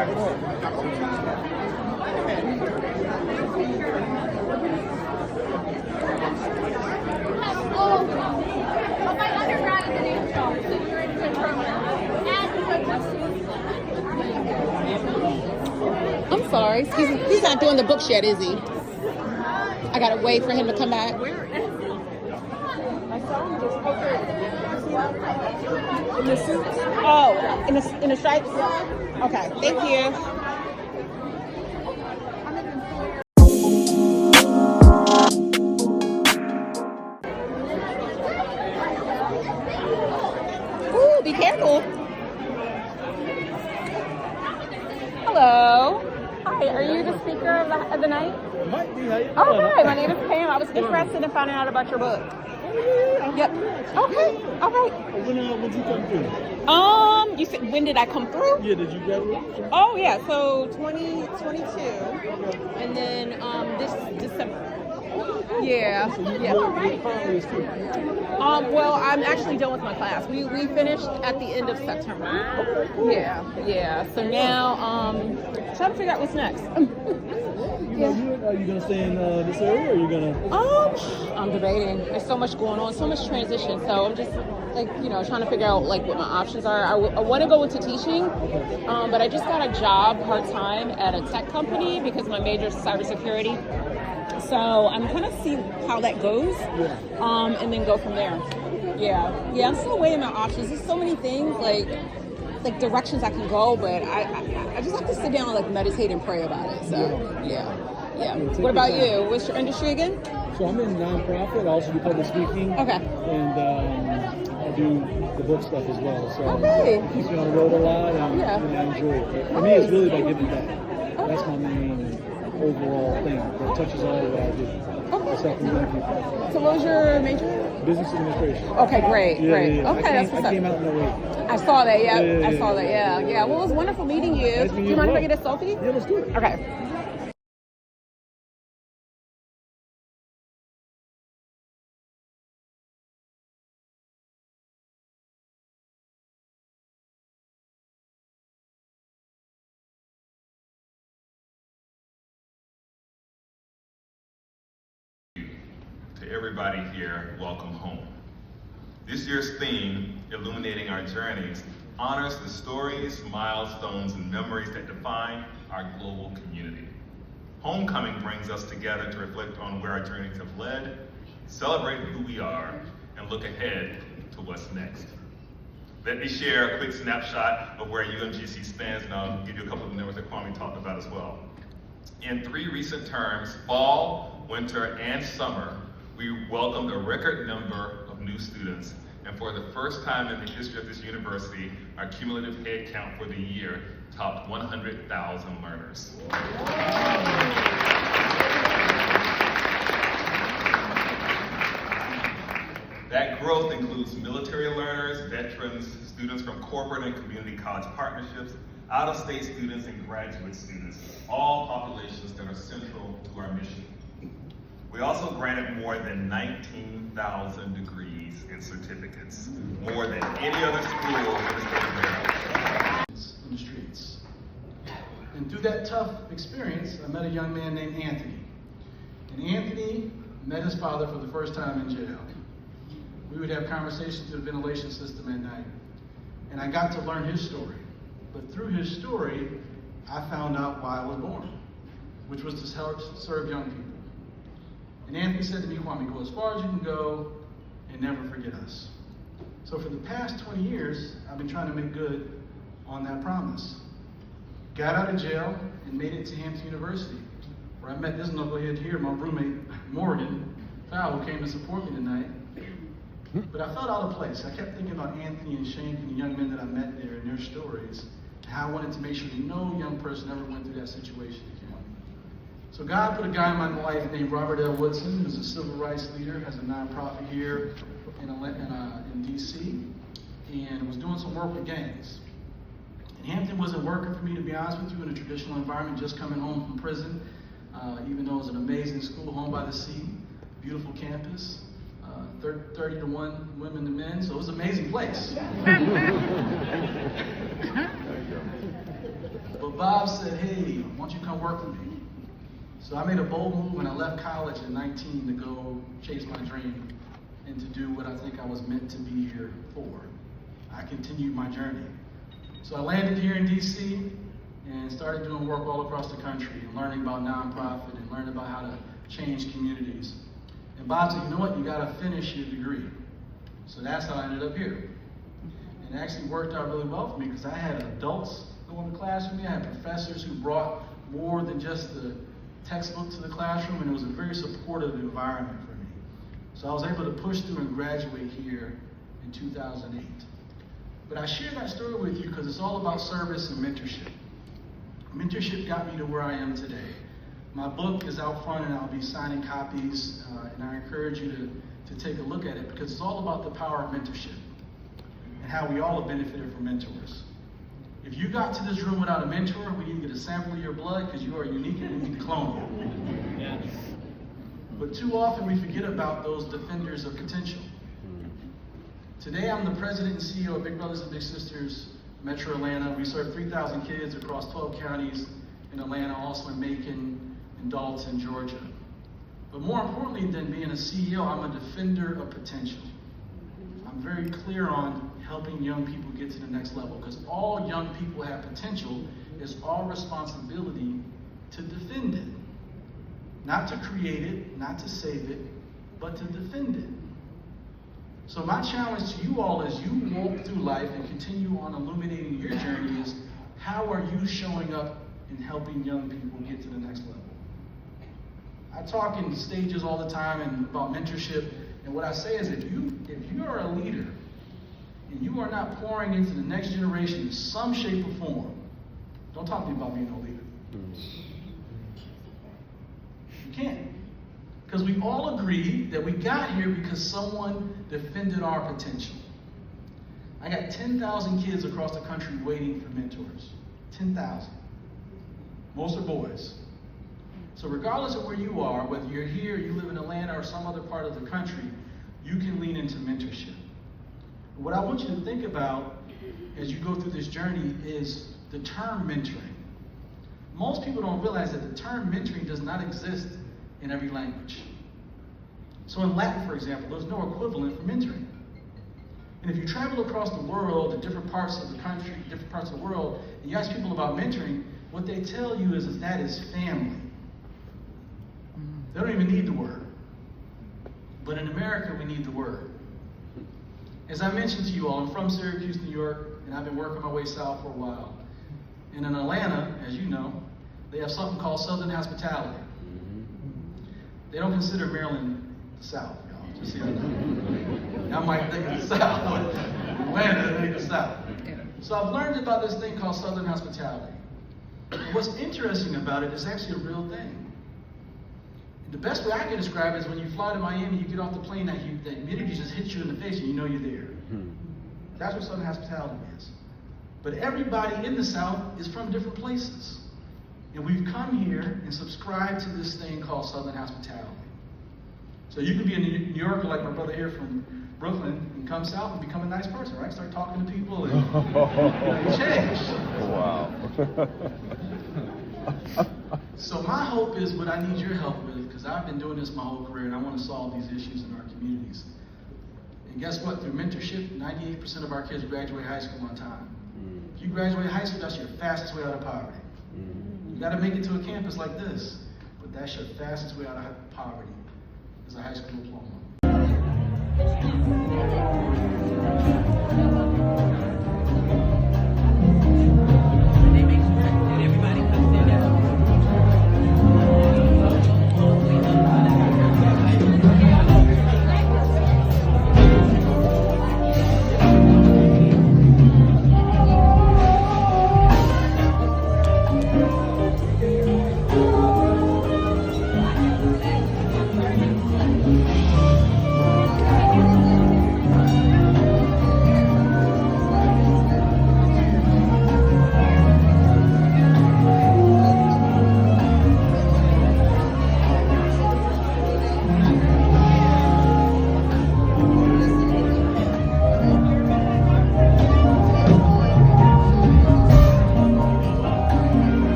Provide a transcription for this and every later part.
I'm sorry. He's not doing the books yet, is he? I gotta wait for him to come back. I saw him just over in the suits. Oh, in the stripes? Okay, thank you. Ooh, be careful. Hello. Hi, are you the speaker of the night? Might be. How you doing? Oh, hi, my name is Pam. I was interested in finding out about your book. Yep. Okay. All right. When did you come through? You said, when did I come through? Yeah, did you graduate? Oh, yeah. So 2022, and then this December. Yeah. So you Yeah. college too? Well, I'm actually done with my class. We finished at the end of September. Yeah. So now, trying to figure out what's next. Are you gonna stay in this area, or are you gonna? I'm debating. There's so much going on, so much transition. So I'm just trying to figure out what my options are. I want to go into teaching, but I just got a job part-time at a tech company because my major is cybersecurity. So I'm kind of see how that goes, and then go from there. Yeah. I'm still weighing my options. There's so many things like directions I can go, but I just have to sit down and meditate and pray about it. So yeah. What about you? What's your industry again? So I'm in nonprofit. I also do public speaking. Okay. And I do the book stuff as well. So Okay. Keeps me on the road a lot, and I enjoy it. But for me, it's really about giving back. That's my main overall thing. It touches all of what I do. Okay. So what was your major? Business administration. Okay, great. Yeah. Okay, that's what's up. I came out in 08. I saw that, yeah. Yeah. Well, it was wonderful meeting you. Nice meeting Do you you mind as if I get a selfie? Yeah, let's do it. Okay. To everybody here, welcome home. This year's theme, Illuminating Our Journeys, honors the stories, milestones, and memories that define our global community. Homecoming brings us together to reflect on where our journeys have led, celebrate who we are, and look ahead to what's next. Let me share a quick snapshot of where UMGC stands, and I'll give you a couple of numbers that Kwame talked about as well. In 3 recent terms, fall, winter, and summer, we welcomed a record number of new students, and for the first time in the history of this university, our cumulative head count for the year topped 100,000 learners. That growth includes military learners, veterans, students from corporate and community college partnerships, out-of-state students, and graduate students, all populations that are central to our mission. We also granted more than 19,000 degrees and certificates, more than any other school in the state of Maryland. In the streets. And through that tough experience, I met a young man named Anthony. And Anthony met his father for the first time in jail. We would have conversations through the ventilation system at night. And I got to learn his story. But through his story, I found out why I was born, which was to serve young people. And Anthony said to me, Kwame, go as far as you can go and never forget us. So for the past 20 years, I've been trying to make good on that promise. Got out of jail and made it to Hampton University, where I met this knucklehead here, my roommate, Morgan Fowler, who came to support me tonight. But I felt out of place. I kept thinking about Anthony and Shank and the young men that I met there and their stories, and how I wanted to make sure that no young person ever went through that situation again. So God put a guy in my life named Robert L. Woodson, who's a civil rights leader, has a nonprofit here in D.C., and was doing some work with gangs. And Hampton wasn't working for me, to be honest with you, in a traditional environment, just coming home from prison, even though it was an amazing school, home by the sea, beautiful campus, 30 to 1 women to men, so it was an amazing place. But by work for me. So I made a bold move when I left college at 19 to go chase my dream and to do what I think I was meant to be here for. I continued my journey. So I landed here in DC and started doing work all across the country and learning about nonprofit and learning about how to change communities. And Bob said, you know what, you gotta finish your degree. So that's how I ended up here. And it actually worked out really well for me because I had adults go in the class with me. I had professors who brought more than just the textbook to the classroom, and it was a very supportive environment for me. So I was able to push through and graduate here in 2008. But I share that story with you because it's all about service and mentorship. Mentorship got me to where I am today. My book is out front and I'll be signing copies, and I encourage you to take a look at it because it's all about the power of mentorship and how we all have benefited from mentors. If you got to this room without a mentor, we need to get a sample of your blood because you are unique and we need to clone you. Yes. But too often we forget about those defenders of potential. Today I'm the president and CEO of Big Brothers and Big Sisters Metro Atlanta. We serve 3,000 kids across 12 counties in Atlanta, also in Macon and Dalton, Georgia. But more importantly than being a CEO, I'm a defender of potential. I'm very clear on helping young people get to the next level because all young people have potential. It's our responsibility to defend it. Not to create it, not to save it, but to defend it. So my challenge to you all as you walk through life and continue on illuminating your journey is, how are you showing up in helping young people get to the next level? I talk in stages all the time and about mentorship, and what I say is if you are a leader and you are not pouring into the next generation in some shape or form, don't talk to me about being a leader. You can't. Because we all agree that we got here because someone defended our potential. I got 10,000 kids across the country waiting for mentors. 10,000. Most are boys. So regardless of where you are, whether you're here, you live in Atlanta, or some other part of the country, you can lean into mentorship. What I want you to think about as you go through this journey is the term mentoring. Most people don't realize that the term mentoring does not exist in every language. So in Latin, for example, there's no equivalent for mentoring. And if you travel across the world to different parts of the country, different parts of the world, and you ask people about mentoring, what they tell you is that is family. They don't even need the word. But in America, we need the word. As I mentioned to you all, I'm from Syracuse, New York, and I've been working my way south for a while. And in Atlanta, as you know, they have something called Southern hospitality. They don't consider Maryland the South, y'all. Just so you know. Y'all might think of the South, but Atlanta, they think the South. So I've learned about this thing called Southern hospitality. And what's interesting about it is actually a real thing. The best way I can describe it is when you fly to Miami, you get off the plane, that humidity just hits you in the face and you know you're there. That's what Southern hospitality is. But everybody in the South is from different places. And we've come here and subscribed to this thing called Southern hospitality. So you could be a New Yorker like my brother here from Brooklyn and come south and become a nice person, right? Start talking to people and you change. Wow. So my hope is what I need your help with, because I've been doing this my whole career and I want to solve these issues in our communities. And guess what? Through mentorship, 98% of our kids graduate high school on time. If you graduate high school, that's your fastest way out of poverty. You got to make it to a campus like this, but that's your fastest way out of poverty, is a high school diploma.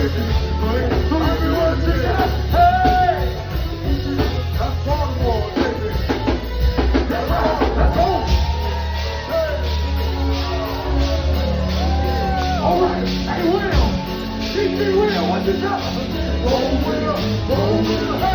baby. So everyone together, hey! That's Baltimore, baby. Let's go, let's go! Hey! All right, hey, Will. DC Will, what's your job? Roll with her, hey!